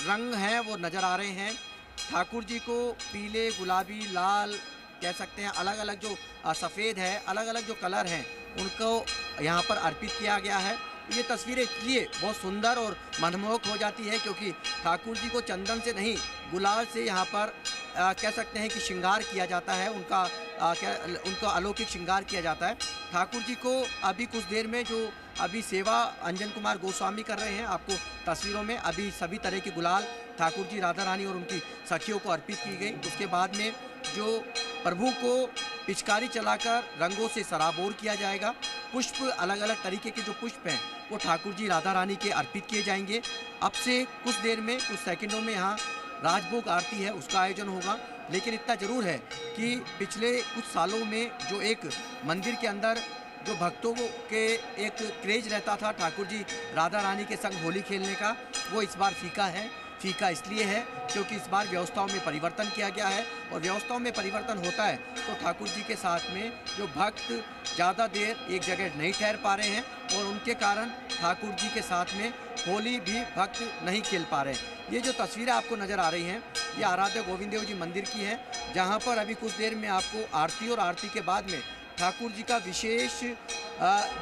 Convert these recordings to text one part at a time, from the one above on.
रंग हैं वो नज़र आ रहे हैं। ठाकुर जी को पीले, गुलाबी, लाल कह सकते हैं, अलग अलग जो सफ़ेद है, अलग अलग जो कलर हैं उनको यहाँ पर अर्पित किया गया है। ये तस्वीरें इसलिए बहुत सुंदर और मनमोहक हो जाती है क्योंकि ठाकुर जी को चंदन से नहीं, गुलाल से यहाँ पर कह सकते हैं कि श्रृंगार किया जाता है, उनका अलौकिक श्रृंगार किया जाता है। ठाकुर जी को अभी कुछ देर में जो अभी सेवा अंजन कुमार गोस्वामी कर रहे हैं, आपको तस्वीरों में अभी सभी तरह की गुलाल ठाकुर जी, राधा रानी और उनकी सखियों को अर्पित की गई। उसके बाद में जो प्रभु को पिचकारी चलाकर रंगों से सराबोर किया जाएगा। पुष्प, अलग अलग तरीके के जो पुष्प हैं वो ठाकुर जी, राधा रानी के अर्पित किए जाएंगे। अब से कुछ देर में, कुछ सेकंडों में यहाँ राजभोग आरती है उसका आयोजन होगा। लेकिन इतना ज़रूर है कि पिछले कुछ सालों में जो एक मंदिर के अंदर जो भक्तों के एक क्रेज रहता था ठाकुर जी, राधा रानी के संग होली खेलने का, वो इस बार फीका है। फीका इसलिए है क्योंकि इस बार व्यवस्थाओं में परिवर्तन किया गया है, और व्यवस्थाओं में परिवर्तन होता है तो ठाकुर जी के साथ में जो भक्त ज़्यादा देर एक जगह नहीं ठहर पा रहे हैं, और उनके कारण ठाकुर जी के साथ में होली भी भक्त नहीं खेल पा रहे हैं। ये जो तस्वीरें आपको नज़र आ रही हैं ये आराध्य गोविंद देव जी मंदिर की हैं, जहाँ पर अभी कुछ देर में आपको आरती और आरती के बाद में ठाकुर जी का विशेष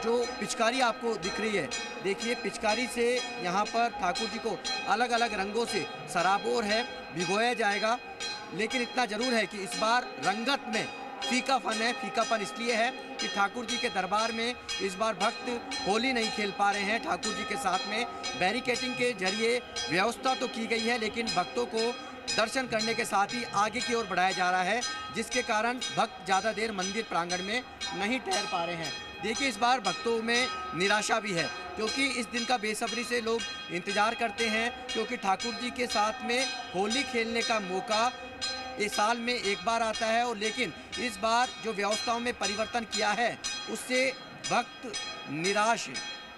जो पिचकारी आपको दिख रही है, देखिए पिचकारी से यहाँ पर ठाकुर जी को अलग अलग रंगों से सराबोर है, भिगोया जाएगा। लेकिन इतना ज़रूर है कि इस बार रंगत में फीकापन है। फीकापन इसलिए है कि ठाकुर जी के दरबार में इस बार भक्त होली नहीं खेल पा रहे हैं। ठाकुर जी के साथ में बैरिकेटिंग के जरिए व्यवस्था तो की गई है, लेकिन भक्तों को दर्शन करने के साथ ही आगे की ओर बढ़ाया जा रहा है, जिसके कारण भक्त ज़्यादा देर मंदिर प्रांगण में नहीं ठहर पा रहे हैं। देखिए इस बार भक्तों में निराशा भी है क्योंकि इस दिन का बेसब्री से लोग इंतज़ार करते हैं, क्योंकि ठाकुर जी के साथ में होली खेलने का मौका इस साल में एक बार आता है। और लेकिन इस बार जो व्यवस्थाओं में परिवर्तन किया है उससे भक्त निराश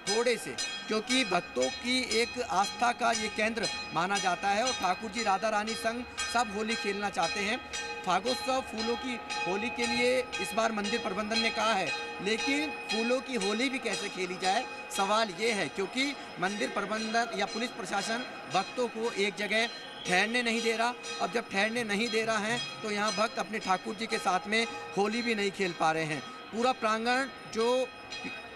थोड़े से, क्योंकि भक्तों की एक आस्था का ये केंद्र माना जाता है और ठाकुर जी, राधा रानी संग सब होली खेलना चाहते हैं। फागोत्सव फूलों की होली के लिए इस बार मंदिर प्रबंधन ने कहा है, लेकिन फूलों की होली भी कैसे खेली जाए, सवाल ये है। क्योंकि मंदिर प्रबंधन या पुलिस प्रशासन भक्तों को एक जगह ठहरने नहीं दे रहा। अब जब ठहरने नहीं दे रहा है तो यहाँ भक्त अपने ठाकुर जी के साथ में होली भी नहीं खेल पा रहे हैं। पूरा प्रांगण जो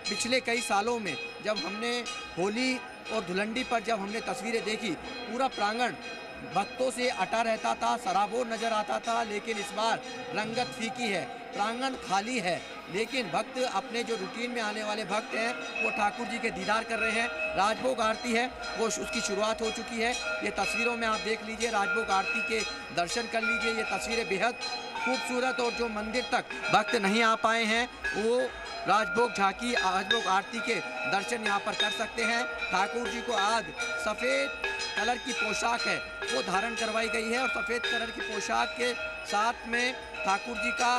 पिछले कई सालों में जब हमने होली और धुलंडी पर जब हमने तस्वीरें देखी, पूरा प्रांगण भक्तों से अटा रहता था, सराबोर नज़र आता था। लेकिन इस बार रंगत फीकी है, प्रांगण खाली है, लेकिन भक्त अपने जो रूटीन में आने वाले भक्त हैं वो ठाकुर जी के दीदार कर रहे हैं। राजभोग आरती है वो उसकी शुरुआत हो चुकी है। ये तस्वीरों में आप देख लीजिए, राजभोग आरती के दर्शन कर लीजिए। ये तस्वीरें बेहद खूबसूरत, और जो मंदिर तक भक्त नहीं आ पाए हैं वो राजभोग झांकी, राजभोग आरती के दर्शन यहाँ पर कर सकते हैं। ठाकुर जी को आज सफ़ेद कलर की पोशाक है वो धारण करवाई गई है, और सफ़ेद कलर की पोशाक के साथ में ठाकुर जी का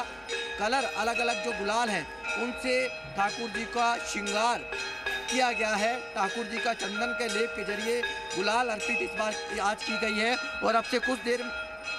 कलर, अलग अलग जो गुलाल हैं उनसे ठाकुर जी का श्रृंगार किया गया है। ठाकुर जी का चंदन के लेप के जरिए गुलाल अर्पित इस बार आज की गई है। और अब से कुछ देर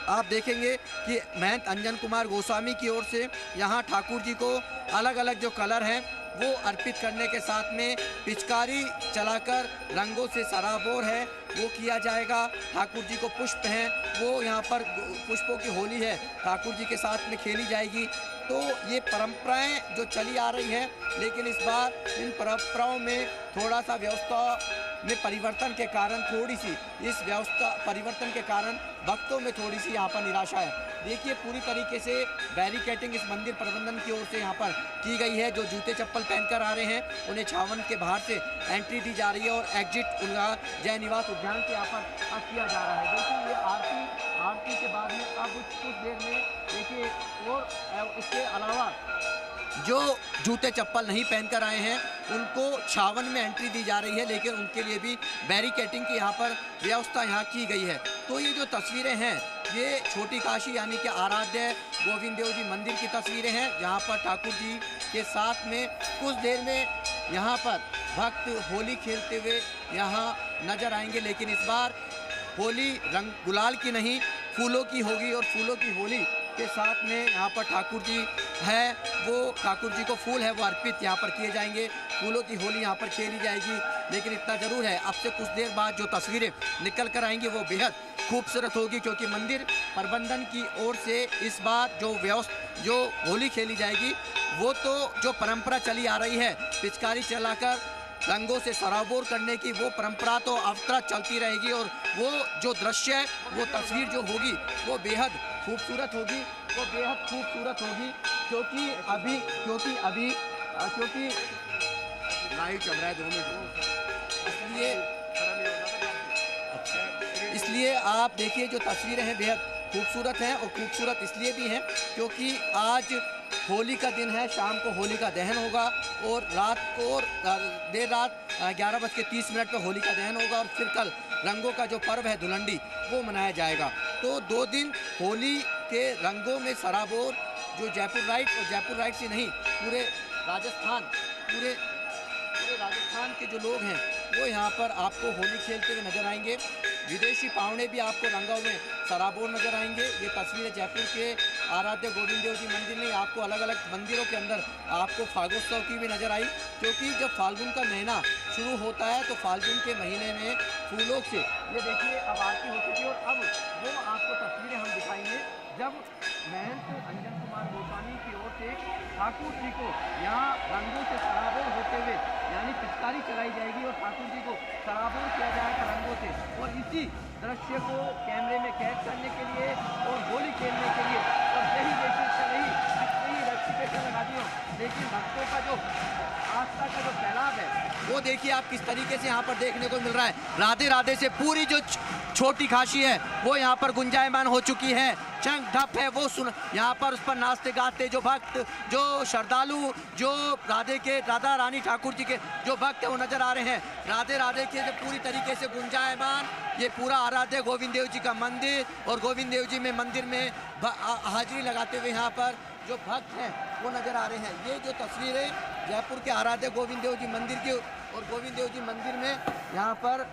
आप देखेंगे कि महंत अंजन कुमार गोस्वामी की ओर से यहाँ ठाकुर जी को अलग अलग जो कलर हैं वो अर्पित करने के साथ में पिचकारी चलाकर रंगों से सराबोर है वो किया जाएगा। ठाकुर जी को पुष्प हैं वो यहाँ पर पुष्पों की होली है ठाकुर जी के साथ में खेली जाएगी। तो ये परंपराएं जो चली आ रही है, लेकिन इस बार इन परंपराओं में थोड़ा सा व्यवस्था में परिवर्तन के कारण, थोड़ी सी इस व्यवस्था परिवर्तन के कारण भक्तों में थोड़ी सी यहाँ पर निराशा है। देखिए पूरी तरीके से बैरिकेटिंग इस मंदिर प्रबंधन की ओर से यहाँ पर की गई है। जो जूते चप्पल पहनकर आ रहे हैं उन्हें छावन के बाहर से एंट्री दी जा रही है, और एग्जिट उनका जय निवास उद्यान से यहाँ पर किया जा रहा है। देखिए ये आरती के बाद में अब कुछ देर में देखिए, और इसके अलावा जो जूते चप्पल नहीं पहनकर आए हैं उनको छावन में एंट्री दी जा रही है, लेकिन उनके लिए भी बैरिकेटिंग की यहाँ पर व्यवस्था यहाँ की गई है। तो ये जो तस्वीरें हैं ये छोटी काशी यानी कि आराध्य गोविंद देव जी मंदिर की तस्वीरें हैं, जहाँ पर ठाकुर जी के साथ में कुछ देर में यहाँ पर भक्त होली खेलते हुए यहाँ नजर आएंगे। लेकिन इस बार होली रंग गुलाल की नहीं, फूलों की होगी, और फूलों की होली के साथ में यहाँ पर ठाकुर जी है वो ठाकुर जी को फूल है वो अर्पित यहाँ पर किए जाएंगे। फूलों की होली यहाँ पर खेली जाएगी। लेकिन इतना ज़रूर है, अब से कुछ देर बाद जो तस्वीरें निकल कर आएंगी वो बेहद खूबसूरत होगी, क्योंकि मंदिर प्रबंधन की ओर से इस बार जो होली खेली जाएगी वो तो जो परंपरा चली आ रही है पिचकारी चलाकर रंगों से सराबोर करने की, वो परंपरा तो अब तक चलती रहेगी। और वो जो दृश्य है, वो तस्वीर जो होगी वो बेहद खूबसूरत होगी, वो बेहद खूबसूरत होगी। क्योंकि लाइव चल रहा है 2 मिनट, इसलिए आप देखिए जो तस्वीरें हैं बेहद खूबसूरत हैं। और खूबसूरत इसलिए भी हैं क्योंकि आज होली का दिन है, शाम को होली का दहन होगा और रात को देर रात 11:30 पर होली का दहन होगा। और फिर कल रंगों का जो पर्व है धुलंडी वो मनाया जाएगा। तो 2 दिन होली के रंगों में सराबोर जो जयपुर राइट से नहीं पूरे राजस्थान के जो लोग हैं वो यहाँ पर आपको होली खेलते हुए नजर आएंगे। विदेशी पावड़े भी आपको रंगों में सराबोर नजर आएंगे। ये तस्वीरें जयपुर के आराध्य गोविंद देव जी मंदिर में, आपको अलग अलग मंदिरों के अंदर आपको फागोत्सव की भी नजर आई। क्योंकि जब फाल्गुन का महीना शुरू होता है तो फाल्गुन के महीने में फूलों से ये देखिए अब आरती हो चुकी है। और अब वो आपको तस्वीरें हम दिखाएंगे जब महंत अंजन कुमार गोस्वामी की ओर से ठाकुर जी को यहाँ रंगों से सराबोर होते हुए यानी पिचकारी चलाई जाएगी और ठाकुर जी को सराबोर किया जाएगा रंगों से। और इसी दृश्य को कैमरे में कैद करने के लिए और होली खेलने के लिए और यही देखिए रेक्टिफिकेशन लगा दी हो। लेकिन भक्तों का जो आस्था का जो सैलाब है वो देखिए आप किस तरीके से यहाँ पर देखने को मिल रहा है। राधे राधे से पूरी जो छोटी खाशी है वो यहाँ पर गुंजायमान हो चुकी है। चंग ढप है वो सुन यहाँ पर उस पर नाचते गाते जो भक्त, जो श्रद्धालु, जो राधा रानी ठाकुर जी के जो भक्त है वो नजर आ रहे हैं। राधे राधे के पूरी तरीके से गुंजायमान ये पूरा आराध्य गोविंद देव जी का मंदिर और गोविंद देव जी में मंदिर में हाजिरी लगाते हुए यहाँ पर जो भक्त हैं वो नजर आ रहे हैं। ये जो तस्वीरें जयपुर के आराध्य गोविंद देव जी मंदिर की और गोविंद देव जी मंदिर में यहाँ पर